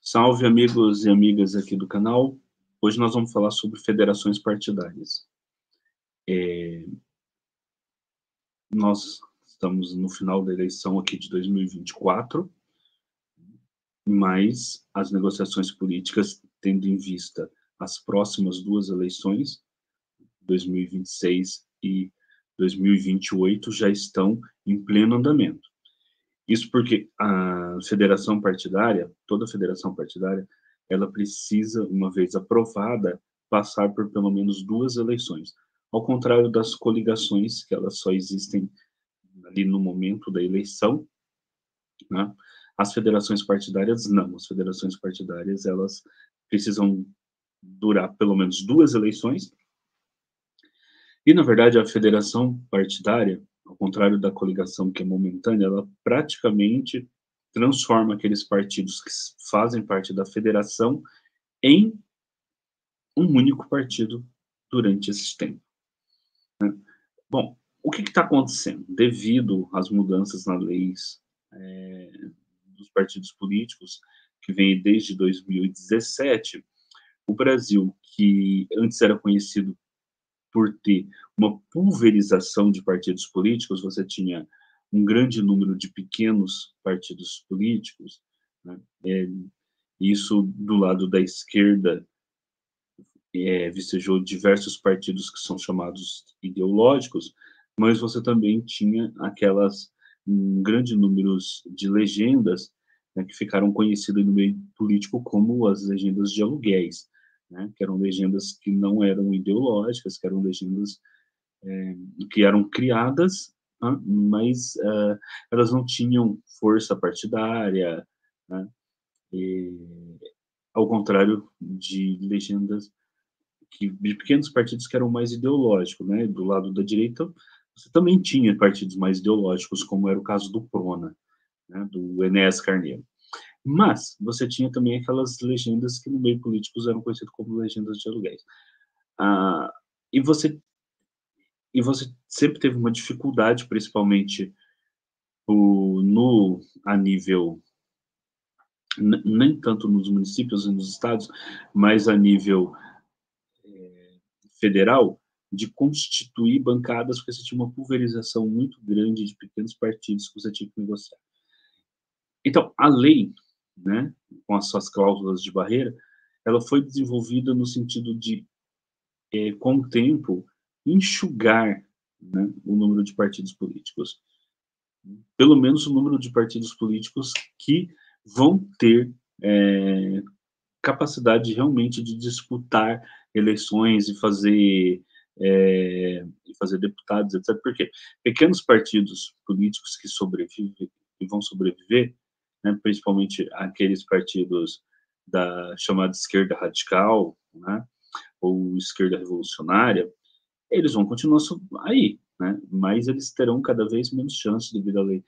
Salve, amigos e amigas aqui do canal. Hoje nós vamos falar sobre federações partidárias. Nós estamos no final da eleição aqui de 2024, mas as negociações políticas, tendo em vista as próximas duas eleições, 2026 e 2028, já estão em pleno andamento. Isso porque a federação partidária, toda federação partidária, ela precisa, uma vez aprovada, passar por pelo menos duas eleições. Ao contrário das coligações, que elas só existem ali no momento da eleição, né? As federações partidárias não. As federações partidárias, elas precisam durar pelo menos duas eleições. E, na verdade, a federação partidária, ao contrário da coligação que é momentânea, ela praticamente transforma aqueles partidos que fazem parte da federação em um único partido durante esse tempo. Bom, o que está acontecendo? Devido às mudanças nas leis dos partidos políticos, que vem desde 2017, o Brasil, que antes era conhecido por ter uma pulverização de partidos políticos, você tinha um grande número de pequenos partidos políticos, né? Isso do lado da esquerda vicejou diversos partidos que são chamados ideológicos, mas você também tinha aquelas grande números de legendas, né, que ficaram conhecidas no meio político como as legendas de aluguéis, né, que eram legendas que não eram ideológicas, que eram legendas que eram criadas, né, mas elas não tinham força partidária, né, e, ao contrário de legendas de pequenos partidos que eram mais ideológicos, né? Do lado da direita, você também tinha partidos mais ideológicos, como era o caso do Prona, né? Do Enéas Carneiro. Mas você tinha também aquelas legendas que no meio políticos eram conhecidas como legendas de aluguéis. Ah, e você e você sempre teve uma dificuldade, principalmente no a nível nem tanto nos municípios e nos estados, mas a nível federal, de constituir bancadas, porque você tinha uma pulverização muito grande de pequenos partidos que você tinha que negociar. Então, a lei, né, com as suas cláusulas de barreira, ela foi desenvolvida no sentido de, com o tempo, enxugar, né, o número de partidos políticos. Pelo menos o número de partidos políticos que vão ter capacidade realmente de disputar eleições e fazer deputados, etc. Porque pequenos partidos políticos que sobrevivem e vão sobreviver, né, principalmente aqueles partidos da chamada esquerda radical, né, ou esquerda revolucionária, eles vão continuar aí, né, mas eles terão cada vez menos chance devido à lei,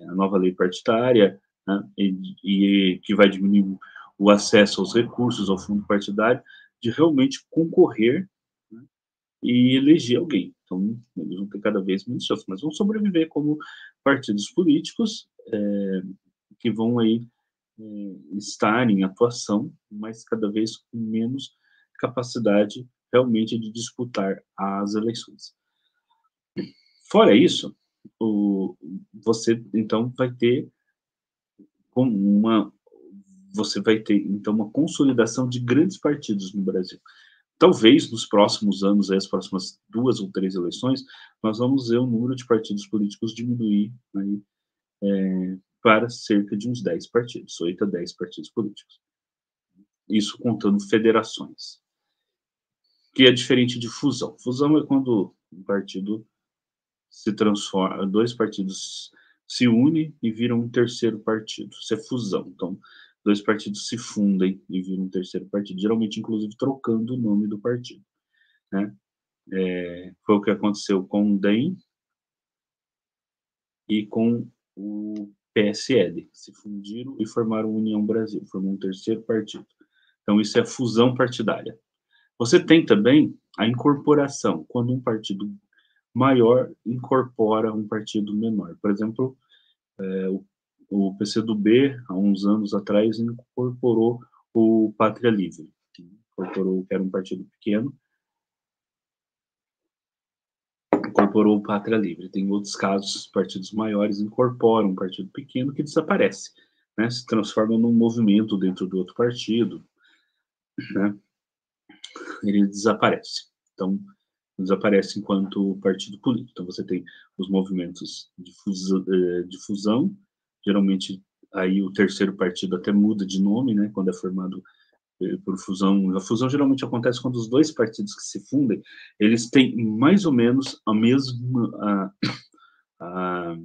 a nova lei partidária, né, e que vai diminuir o acesso aos recursos, ao fundo partidário, de realmente concorrer, né, e eleger alguém. Então, eles vão ter cada vez menos chance, mas vão sobreviver como partidos políticos que vão aí estar em atuação, mas cada vez com menos capacidade realmente de disputar as eleições. Fora isso, você então vai ter uma você vai ter então uma consolidação de grandes partidos no Brasil. Talvez nos próximos anos, as próximas 2 ou 3 eleições, nós vamos ver o número de partidos políticos diminuir aí, para cerca de uns 10 partidos, 8 a 10 partidos políticos. Isso contando federações, que é diferente de fusão. Fusão é quando um partido se transforma, 2 partidos se unem e viram um terceiro partido. Isso é fusão. Então, 2 partidos se fundem e viram um terceiro partido, geralmente, inclusive, trocando o nome do partido, né? Foi o que aconteceu com o DEM e com o PSL. Se fundiram e formaram União Brasil, formou um terceiro partido. Então, isso é fusão partidária. Você tem também a incorporação, quando um partido maior incorpora um partido menor. Por exemplo, o PCdoB, há uns anos atrás, incorporou o Pátria Livre, incorporou, que era um partido pequeno, incorporou o Pátria Livre. Tem outros casos, partidos maiores incorporam um partido pequeno que desaparece, né? Se transforma num movimento dentro do outro partido, né? Ele desaparece. Então, desaparece enquanto partido político. Então, você tem os movimentos de fusão, geralmente aí o terceiro partido até muda de nome, né? Quando é formado por fusão. A fusão geralmente acontece quando os dois partidos que se fundem, eles têm mais ou menos a mesma, a,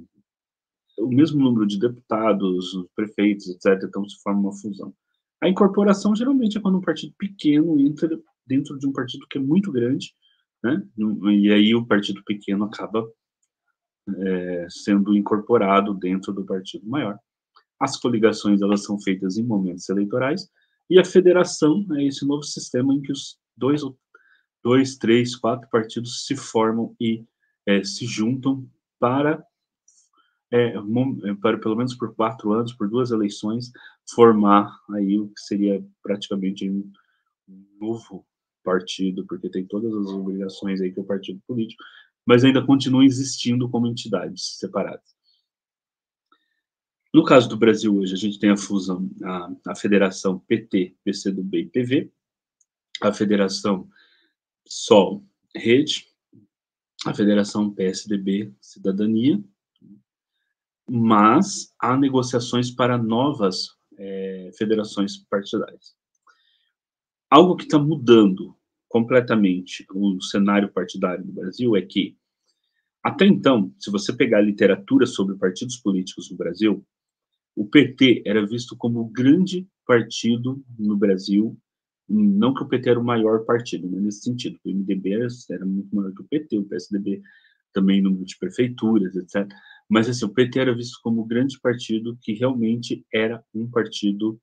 o mesmo número de deputados, prefeitos, etc. Então se forma uma fusão. A incorporação geralmente é quando um partido pequeno entra dentro de um partido que é muito grande, né? E aí o partido pequeno acaba sendo incorporado dentro do partido maior. As coligações, elas são feitas em momentos eleitorais, e a federação é esse novo sistema em que os dois, três, quatro partidos se formam e se juntam para, para, pelo menos por 4 anos, por 2 eleições, formar aí o que seria praticamente um novo partido, porque tem todas as obrigações aí que é o partido político, mas ainda continua existindo como entidades separadas. No caso do Brasil hoje, a gente tem a fusão, a federação PT, PCdoB e PV, a federação Sol, Rede, a federação PSDB, Cidadania, mas há negociações para novas federações partidárias. Algo que está mudando completamente o cenário partidário do Brasil é que, até então, se você pegar a literatura sobre partidos políticos no Brasil, o PT era visto como o grande partido no Brasil, não que o PT era o maior partido, né, nesse sentido, o MDB era muito maior que o PT, o PSDB também no número de prefeituras, etc. Mas assim, o PT era visto como o grande partido que realmente era um partido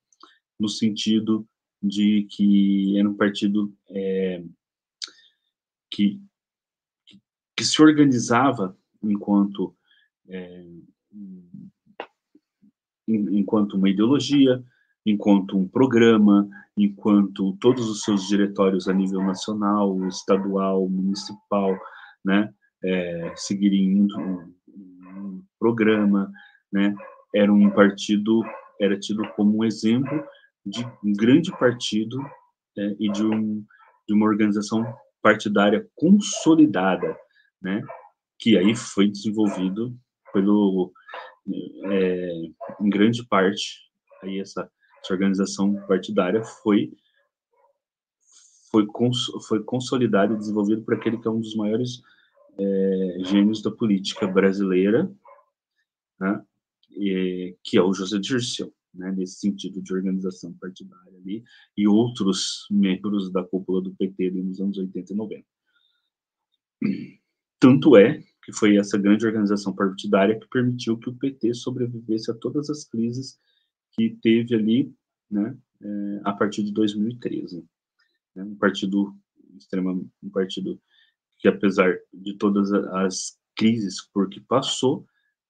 no sentido de que era um partido que, que se organizava enquanto enquanto uma ideologia, enquanto um programa, enquanto todos os seus diretórios a nível nacional, estadual, municipal, né, seguiriam um programa, né, era um partido, era tido como um exemplo de um grande partido e de uma organização partidária consolidada, né, que aí foi desenvolvido pelo em grande parte, aí essa organização partidária foi consolidada e desenvolvida por aquele que é um dos maiores gênios da política brasileira, né, que é o José Dirceu, né, nesse sentido de organização partidária ali, e outros membros da cúpula do PT ali nos anos 80 e 90. Tanto é que foi essa grande organização partidária que permitiu que o PT sobrevivesse a todas as crises que teve ali, né, a partir de 2013. Né, um partido que, apesar de todas as crises por que passou,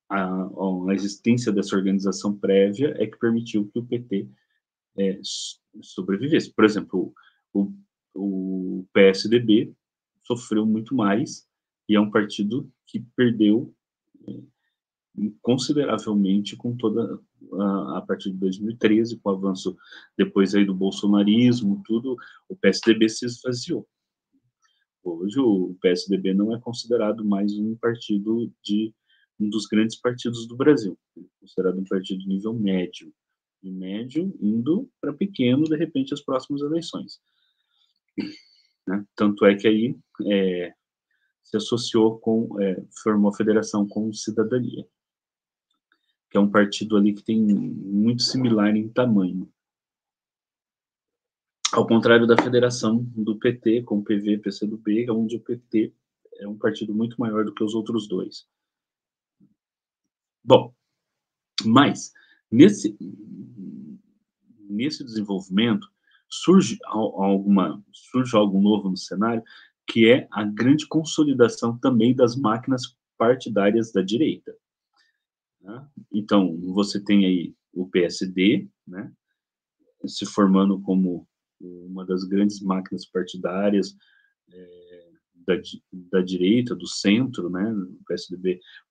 a existência dessa organização prévia é que permitiu que o PT sobrevivesse. Por exemplo, o PSDB sofreu muito mais e é um partido que perdeu consideravelmente com toda a partir de 2013, com o avanço depois aí do bolsonarismo, tudo, o PSDB se esvaziou. Hoje o PSDB não é considerado mais um dos grandes partidos do Brasil, é considerado um partido de nível médio, de médio indo para pequeno, de repente, as próximas eleições. Né? Tanto é que aí se associou formou a federação com Cidadania, que é um partido ali que tem muito similar em tamanho. Ao contrário da federação do PT, com o PV, PCdoB, onde o PT é um partido muito maior do que os outros dois. Bom, mas nesse desenvolvimento surge algo novo no cenário, que é a grande consolidação também das máquinas partidárias da direita. né? Então, você tem aí o PSD, né, se formando como uma das grandes máquinas partidárias, da direita, do centro, né, o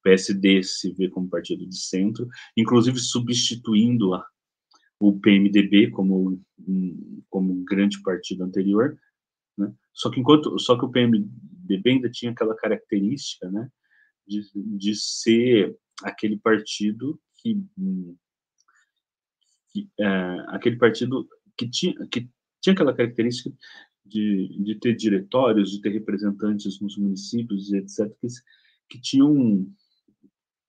PSD se vê como partido de centro, inclusive substituindo o PMDB como um grande partido anterior, né? Só que o PMDB ainda tinha aquela característica, né, de ser aquele partido aquele partido que tinha aquela característica de ter diretórios, de ter representantes nos municípios e etc, que tinham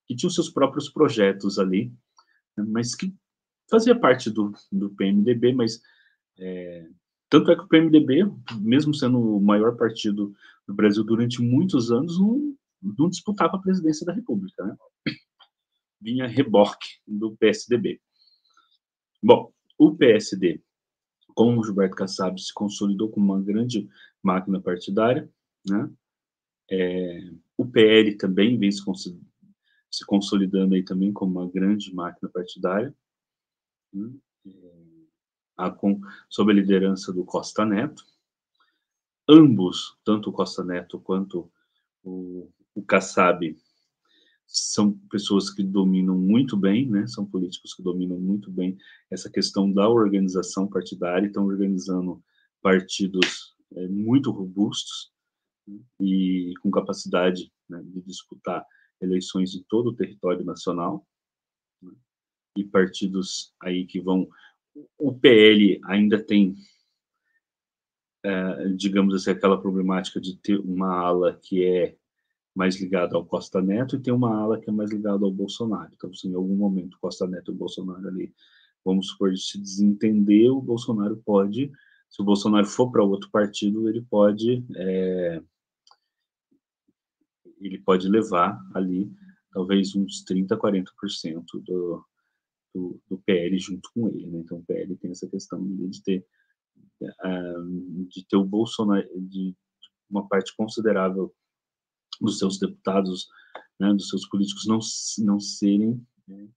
que tinham seus próprios projetos ali, né, mas que fazia parte do PMDB, mas tanto é que o PMDB, mesmo sendo o maior partido do Brasil durante muitos anos, não disputava a presidência da República, né? Vinha reboque do PSDB. Bom, o PSD, como o Gilberto Kassab, se consolidou como uma grande máquina partidária, né? O PL também vem se consolidando aí também como uma grande máquina partidária, né? Sob a liderança do Costa Neto. Ambos, tanto o Costa Neto quanto o Kassab, são pessoas que dominam muito bem, né? São políticos que dominam muito bem essa questão da organização partidária, estão organizando partidos muito robustos, né, e com capacidade, né, de disputar eleições em todo o território nacional, né, e partidos aí que vão. O PL ainda tem, digamos assim, aquela problemática de ter uma ala que é mais ligada ao Costa Neto e tem uma ala que é mais ligada ao Bolsonaro. Então, se em algum momento Costa Neto e o Bolsonaro ali, vamos supor, se desentender, o Bolsonaro pode, se o Bolsonaro for para outro partido, ele pode levar ali talvez uns 30, 40% do PL junto com ele, né? Então o PL tem essa questão de ter o Bolsonaro, de uma parte considerável dos seus deputados, né, dos seus políticos não serem, né,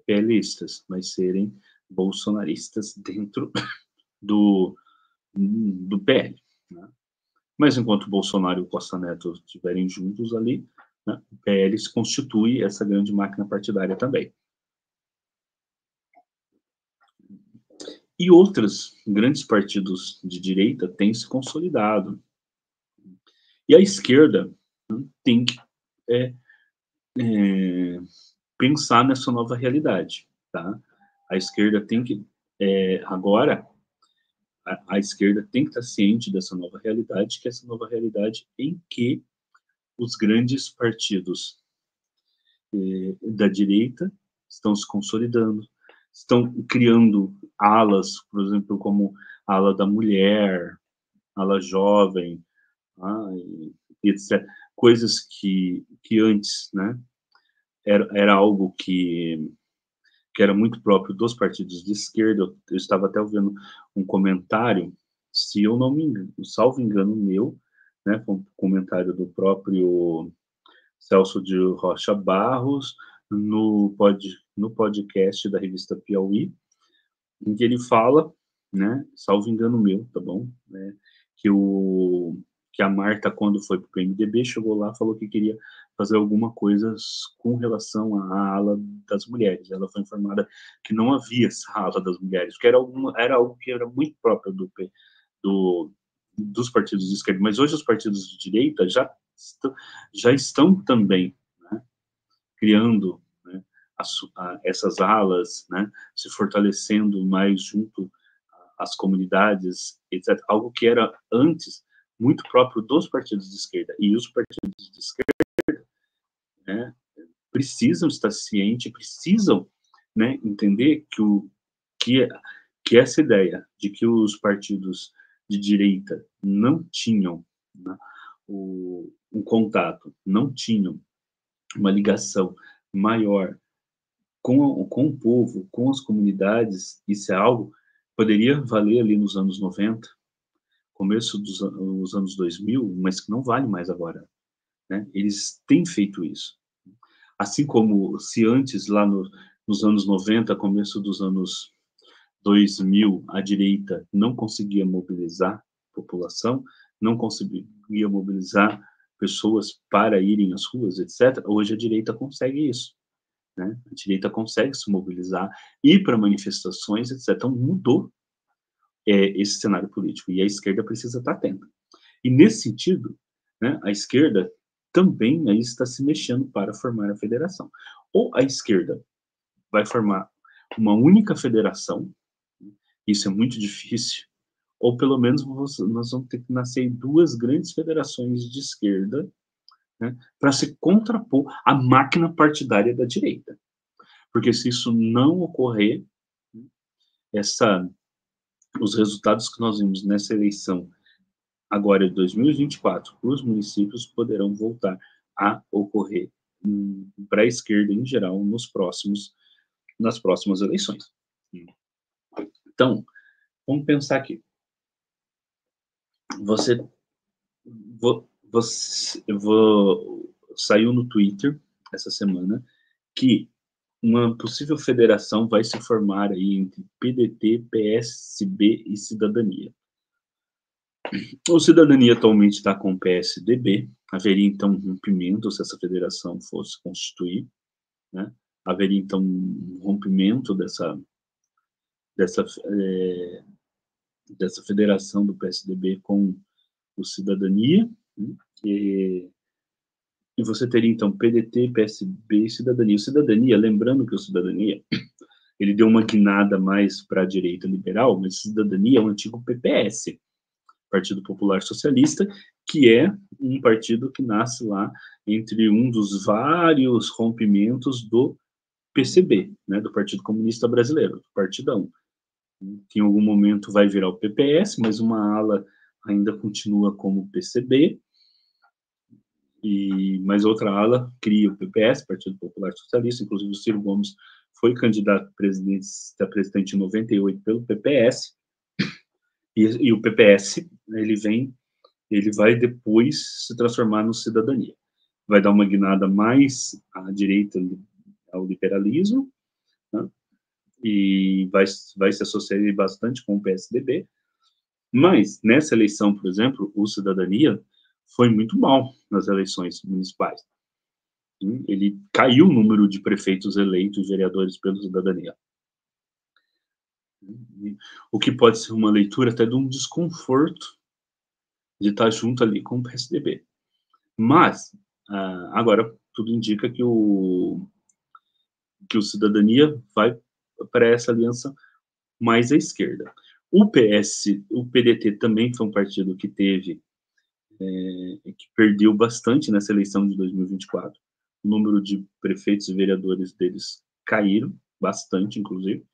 PListas, mas serem bolsonaristas dentro do PL, né? Mas enquanto o Bolsonaro e o Costa Neto estiverem juntos ali, né, o PL se constitui essa grande máquina partidária também. E outros grandes partidos de direita têm se consolidado. E a esquerda, né, tem que pensar nessa nova realidade, tá? A esquerda tem que, agora, a esquerda tem que estar ciente dessa nova realidade, que é essa nova realidade em que os grandes partidos da direita estão se consolidando, estão criando alas, por exemplo, como a ala da mulher, ala jovem, etc. Coisas que antes, né, era algo que era muito próprio dos partidos de esquerda. Eu estava até ouvindo um comentário, se eu não me engano, salvo engano meu, né, um comentário do próprio Celso de Rocha Barros, no podcast da revista Piauí, em que ele fala, né, salvo engano meu, tá bom? Né, que a Marta, quando foi para o PMDB, chegou lá e falou que queria fazer alguma coisa com relação à ala das mulheres. Ela foi informada que não havia essa ala das mulheres, que era algo que era muito próprio dos partidos de esquerda. Mas hoje os partidos de direita já estão também, né, criando, né, essas alas, né, se fortalecendo mais junto às comunidades, etc. Algo que era antes muito próprio dos partidos de esquerda. E os partidos de esquerda, né, precisam estar cientes, precisam, né, entender que essa ideia de que os partidos de direita não tinham, né, um contato, não tinham uma ligação maior com o povo, com as comunidades, isso é algo que poderia valer ali nos anos 90, começo dos anos 2000, mas que não vale mais agora, né? Eles têm feito isso. assim como se antes, lá nos anos 90, começo dos anos 2000, a direita não conseguia mobilizar a população, não conseguia mobilizar pessoas para irem às ruas, etc., hoje a direita consegue isso, né? A direita consegue se mobilizar, ir para manifestações, etc. Então mudou esse cenário político, e a esquerda precisa estar atenta. E nesse sentido, né, a esquerda também aí está se mexendo para formar a federação. Ou a esquerda vai formar uma única federação, isso é muito difícil, ou pelo menos nós vamos ter que nascer em duas grandes federações de esquerda, né, para se contrapor à máquina partidária da direita. Porque se isso não ocorrer, essa, os resultados que nós vimos nessa eleição agora de 2024 para os municípios poderão voltar a ocorrer para a esquerda em geral nas próximas eleições. Então, vamos pensar aqui. Saiu no Twitter essa semana que uma possível federação vai se formar aí entre PDT, PSB e Cidadania. O Cidadania atualmente está com o PSDB, haveria então um rompimento se essa federação fosse constituir, né? Haveria então um rompimento dessa federação do PSDB com o Cidadania, né? E você teria então PDT, PSB e Cidadania. O Cidadania, lembrando que o Cidadania ele deu uma guinada mais para a direita liberal, mas Cidadania é o antigo PPS, Partido Popular Socialista, que é um partido que nasce lá entre um dos vários rompimentos do PCB, né, do Partido Comunista Brasileiro, do Partidão. Que em algum momento vai virar o PPS, mas uma ala ainda continua como PCB, mas outra ala cria o PPS, Partido Popular Socialista, inclusive o Ciro Gomes foi candidato a presidente em 98 pelo PPS, e o PPS, ele vai depois se transformar no Cidadania. Vai dar uma guinada mais à direita, ao liberalismo, né? E vai se associar bastante com o PSDB, mas nessa eleição, por exemplo, o Cidadania foi muito mal nas eleições municipais. Ele caiu o número de prefeitos eleitos, vereadores pela Cidadania. O que pode ser uma leitura até de um desconforto de estar junto ali com o PSDB. Mas, agora, tudo indica que o Cidadania vai para essa aliança mais à esquerda. O PDT também foi um partido que que perdeu bastante nessa eleição de 2024. O número de prefeitos e vereadores deles caíram bastante, inclusive.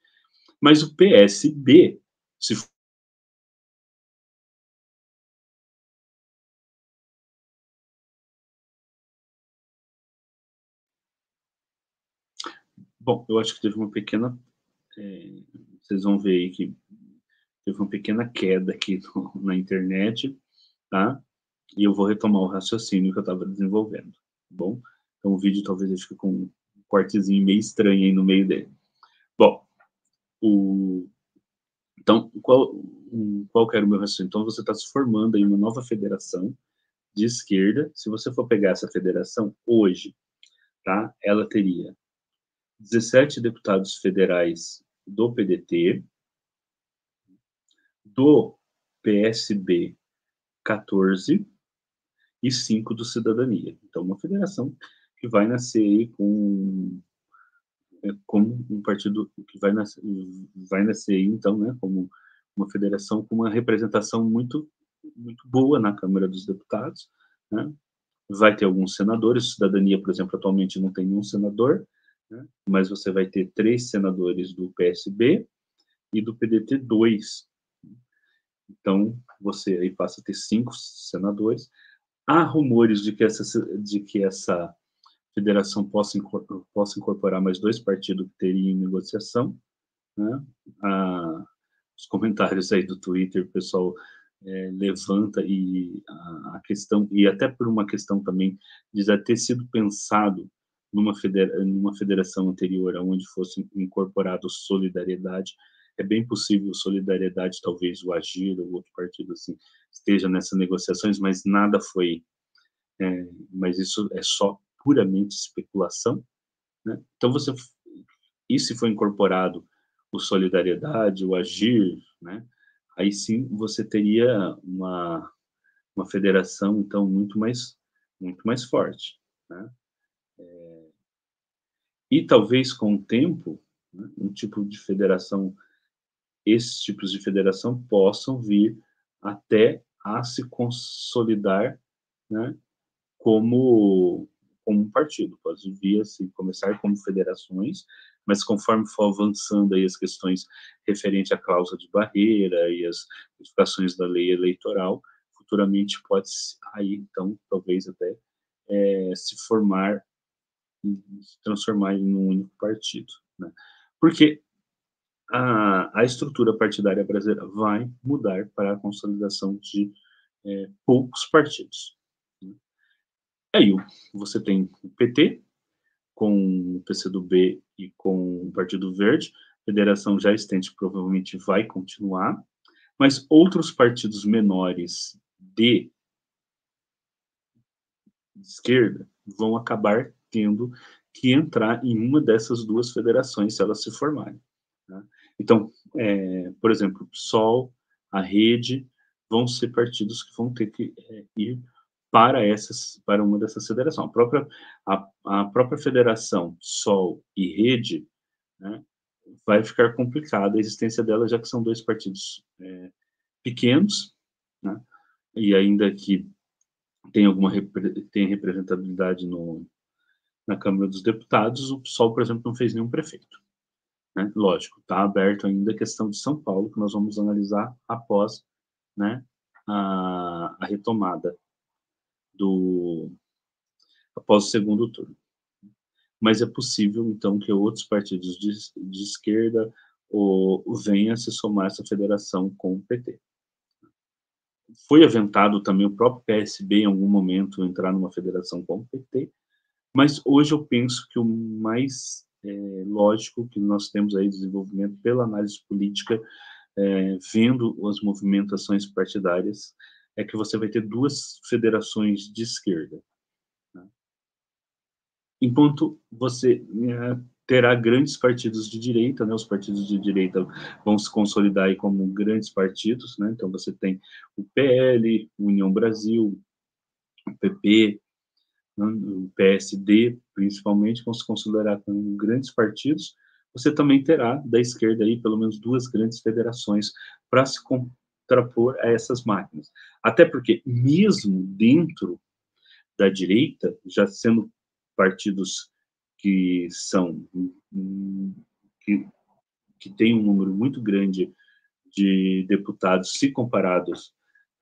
Mas o PSB, bom, eu acho que teve uma pequena, vocês vão ver aí que teve uma pequena queda aqui na internet, tá? E eu vou retomar o raciocínio que eu estava desenvolvendo, tá bom? Então o vídeo talvez ele fique com um cortezinho meio estranho aí no meio dele. Bom, então, qual que era o meu raciocínio? Então você está se formando aí uma nova federação de esquerda. Se você for pegar essa federação hoje, tá? Ela teria 17 deputados federais do PDT, do PSB 14 e 5 do Cidadania. Então, uma federação que vai nascer aí como um partido que vai nascer aí, então, né, como uma federação com uma representação muito, muito boa na Câmara dos Deputados, né? Vai ter alguns senadores, Cidadania, por exemplo, atualmente não tem nenhum senador, né? Mas você vai ter 3 senadores do PSB e do PDT 2. Então, você aí passa a ter 5 senadores. Há rumores de que essa federação possa incorporar mais 2 partidos que teriam em negociação, né? Os comentários aí do Twitter, o pessoal levanta a questão, e até por uma questão também de já ter sido pensado numa federação anterior, onde fosse incorporado Solidariedade, é bem possível Solidariedade, talvez o Agir ou outro partido assim, esteja nessas negociações, mas nada foi, mas isso é só puramente especulação, né. Então e se for incorporado o Solidariedade, o Agir, né, aí sim você teria uma federação, então, muito mais forte, né. E talvez com o tempo, né, esses tipos de federação possam vir até a se consolidar, né, como um partido, pode vir a se começar como federações, mas conforme for avançando aí as questões referente à cláusula de barreira e as modificações da lei eleitoral, futuramente pode aí então talvez até, se formar e se transformar em um único partido, né. Porque a estrutura partidária brasileira vai mudar para a consolidação de, poucos partidos, né. Aí você tem o PT, com o PCdoB e com o Partido Verde, a federação já existente provavelmente vai continuar, mas outros partidos menores de esquerda vão acabar tendo que entrar em uma dessas 2 federações se elas se formarem, né. Então, por exemplo, o PSOL, a Rede, vão ser partidos que vão ter que, ir para uma dessas federação. A própria federação PSOL e Rede, né, vai ficar complicada a existência dela, já que são 2 partidos, pequenos, né, e ainda que tem representabilidade na Câmara dos Deputados, o PSOL, por exemplo, não fez nenhum prefeito, né. Lógico, está aberto ainda a questão de São Paulo, que nós vamos analisar após, né, a retomada do após o segundo turno. Mas é possível, então, que outros partidos de esquerda venham a se somar a essa federação com o PT. Foi aventado também o próprio PSB, em algum momento, entrar numa federação com o PT, mas hoje eu penso que o mais, lógico que nós temos aí desenvolvimento pela análise política, vendo as movimentações partidárias, é que você vai ter 2 federações de esquerda, né. Enquanto você, terá grandes partidos de direita, né, os partidos de direita vão se consolidar aí como grandes partidos, né, então você tem o PL, União Brasil, o PP, né, o PSD, principalmente, vão se considerar como grandes partidos. Você também terá, da esquerda aí, pelo menos 2 grandes federações para se contrapor a essas máquinas. Até porque mesmo dentro da direita, já sendo partidos que são, que que têm um número muito grande de deputados se comparados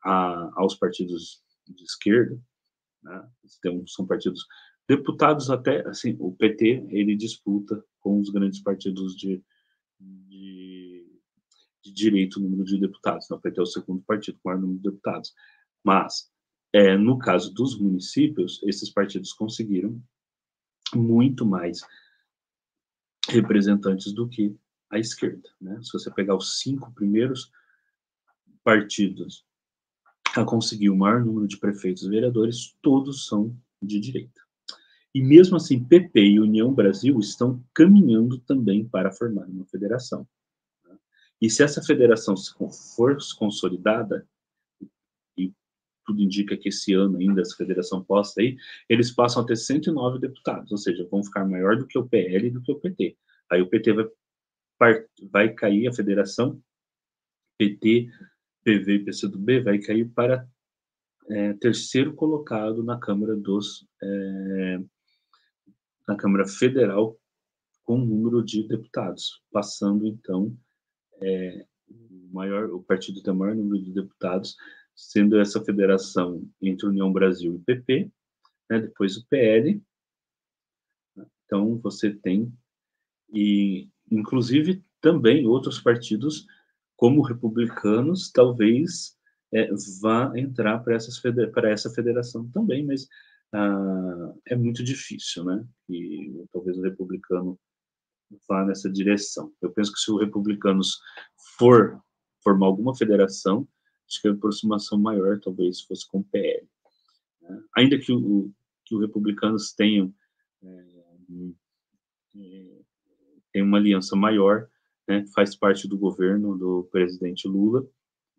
aos partidos de esquerda, né, são partidos deputados até, assim, o PT, ele disputa com os grandes partidos de de direita o número de deputados, né, o PT é o segundo partido com o maior número de deputados. Mas, no caso dos municípios, esses partidos conseguiram muito mais representantes do que a esquerda, né. Se você pegar os 5 primeiros partidos a conseguir o maior número de prefeitos e vereadores, todos são de direita. E mesmo assim, PP e União Brasil estão caminhando também para formar uma federação, né. E se essa federação for consolidada, e tudo indica que esse ano ainda essa federação possa ir, eles passam a ter 109 deputados, ou seja, vão ficar maior do que o PL e do que o PT. Aí o PT vai cair a federação, PT, PV e PCdoB vai cair para, terceiro colocado na Câmara Federal com o número de deputados, passando então, o partido que tem o maior número de deputados, sendo essa federação entre União Brasil e PP, né, depois o PL, então você tem, e inclusive também outros partidos, como republicanos, talvez, vá entrar para essa federação também, mas é muito difícil, né, e talvez o republicano vá nessa direção. Eu penso que se o Republicanos for formar alguma federação, acho que a aproximação maior talvez fosse com o PL, né? Ainda que o Republicanos tenham uma aliança maior, né, faz parte do governo do presidente Lula,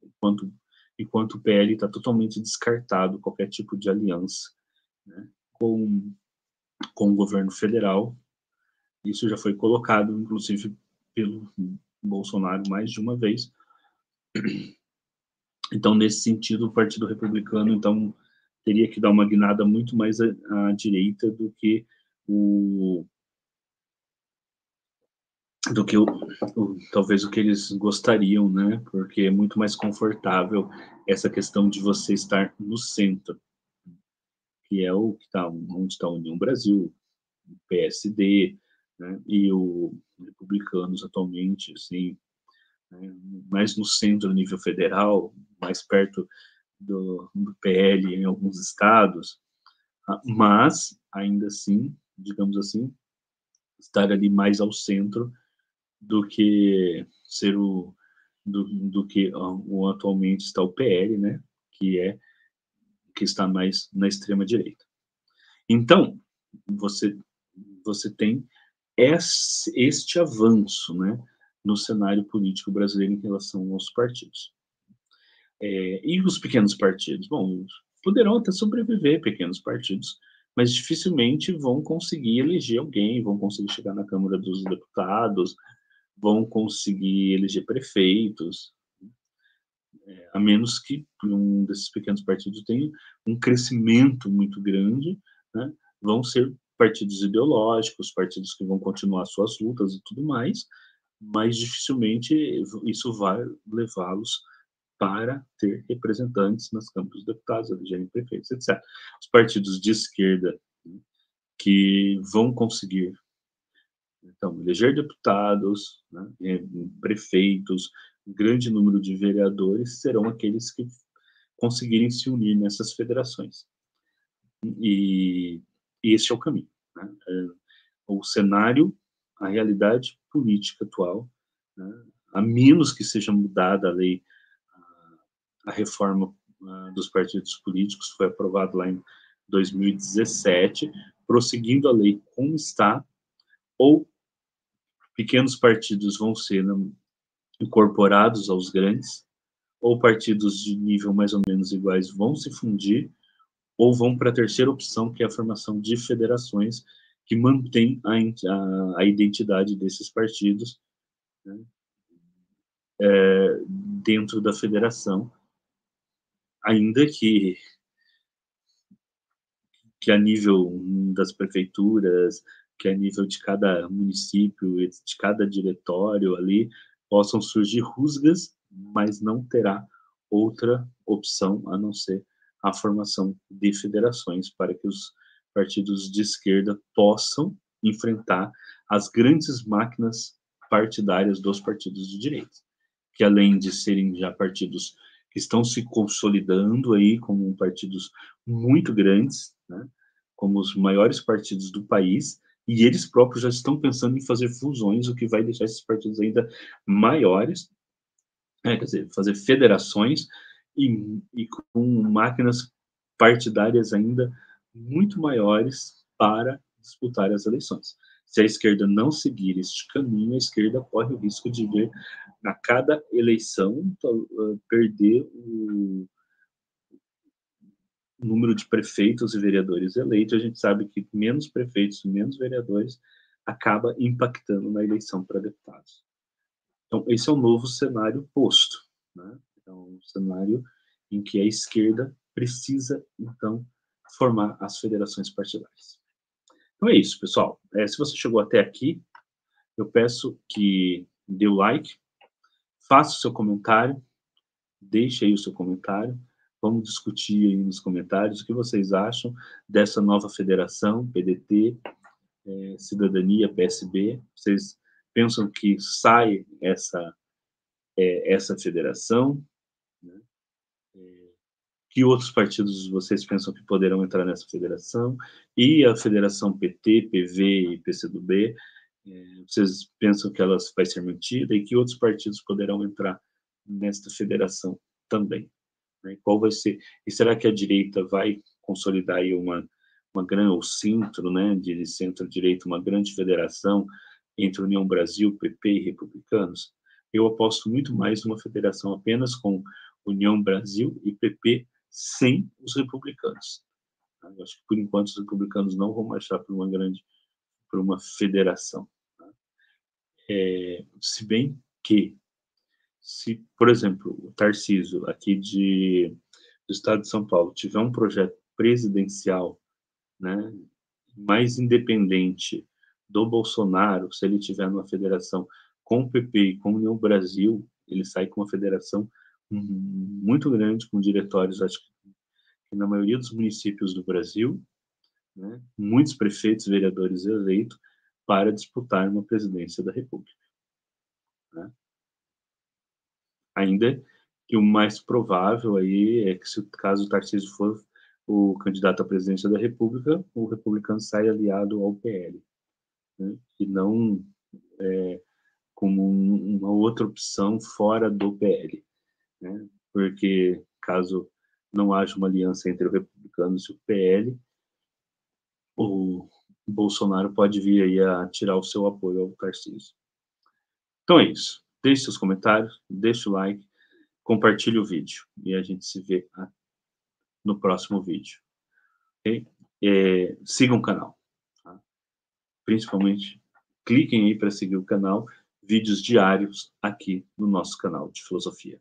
enquanto, enquanto o PL está totalmente descartado qualquer tipo de aliança, né, com o governo federal. Isso já foi colocado, inclusive, pelo Bolsonaro mais de uma vez. Então, nesse sentido, o Partido Republicano, então, teria que dar uma guinada muito mais à direita o do que talvez o que eles gostariam, né? Porque é muito mais confortável essa questão de você estar no centro, que é o que está onde está a União Brasil, o PSD, né? E o Republicanos atualmente, assim, né, mais no centro, a nível federal, mais perto do PL em alguns estados, mas, ainda assim, digamos assim, estar ali mais ao centro do que ser do que o atualmente está o PL, né, que é que está mais na extrema direita. Então, você você tem este avanço, né, no cenário político brasileiro em relação aos partidos. E os pequenos partidos? Bom, poderão até sobreviver pequenos partidos, mas dificilmente vão conseguir eleger alguém, vão conseguir chegar na Câmara dos Deputados, vão conseguir eleger prefeitos, a menos que um desses pequenos partidos tenha um crescimento muito grande, né? Vão ser partidos ideológicos, partidos que vão continuar suas lutas e tudo mais, mas dificilmente isso vai levá-los para ter representantes nas câmaras dos deputados, elegerem prefeitos, etc. Os partidos de esquerda, né, que vão conseguir, então, eleger deputados, né, prefeitos, um grande número de vereadores, serão aqueles que conseguirem se unir nessas federações. E, e esse é o caminho, né? O cenário, a realidade política atual, né, a menos que seja mudada a lei, a reforma dos partidos políticos, foi aprovado lá em 2017, prosseguindo a lei como está, ou pequenos partidos vão ser, né, incorporados aos grandes, ou partidos de nível mais ou menos iguais vão se fundir, ou vão para a terceira opção, que é a formação de federações, que mantém a identidade desses partidos, né, dentro da federação, ainda que a nível das prefeituras, que a nível de cada município, de cada diretório ali, possam surgir rusgas, mas não terá outra opção a não ser a formação de federações para que os partidos de esquerda possam enfrentar as grandes máquinas partidárias dos partidos de direita, que além de serem já partidos que estão se consolidando aí como partidos muito grandes, né, como os maiores partidos do país, e eles próprios já estão pensando em fazer fusões, o que vai deixar esses partidos ainda maiores, quer dizer, fazer federações e com máquinas partidárias ainda muito maiores para disputar as eleições. Se a esquerda não seguir este caminho, a esquerda corre o risco de ver a cada eleição perder o número de prefeitos e vereadores eleitos. A gente sabe que menos prefeitos, menos vereadores, acaba impactando na eleição para deputados. Então, esse é o novo cenário posto, né? É um cenário em que a esquerda precisa, então, formar as federações partidárias. Então é isso, pessoal. Se você chegou até aqui, eu peço que dê o like, faça o seu comentário, deixe aí o seu comentário, vamos discutir aí nos comentários o que vocês acham dessa nova federação, PDT, Cidadania, PSB. Vocês pensam que sai essa federação, né? Que outros partidos vocês pensam que poderão entrar nessa federação? E a federação PT, PV e PCdoB, vocês pensam que ela vai ser mantida? E que outros partidos poderão entrar nesta federação também? Né? Qual vai ser? E será que a direita vai consolidar aí uma grande, ou centro, né, de centro-direita, uma grande federação entre União Brasil, PP e republicanos? Eu aposto muito mais numa federação apenas com União Brasil e PP sem os republicanos. Eu acho que, por enquanto, os republicanos não vão marchar por uma federação. Tá? Se bem que, se, por exemplo, o Tarcísio, aqui do estado de São Paulo, tiver um projeto presidencial, né, mais independente do Bolsonaro, se ele tiver numa federação com o PP e com a União Brasil, ele sai com uma federação muito grande, com diretórios, acho que na maioria dos municípios do Brasil, né, muitos prefeitos, vereadores eleitos para disputar uma presidência da República. Né? Ainda que o mais provável aí é que, se o caso o Tarcísio for o candidato à presidência da República, o republicano sai aliado ao PL, né? E não como uma outra opção fora do PL, né? Porque caso não haja uma aliança entre os republicanos e o PL, o Bolsonaro pode vir aí a tirar o seu apoio ao Tarcísio. Então é isso. Deixe seus comentários, deixe o like, compartilhe o vídeo e a gente se vê no próximo vídeo. Okay? Sigam o canal. Tá? Principalmente, cliquem aí para seguir o canal, vídeos diários aqui no nosso canal de filosofia.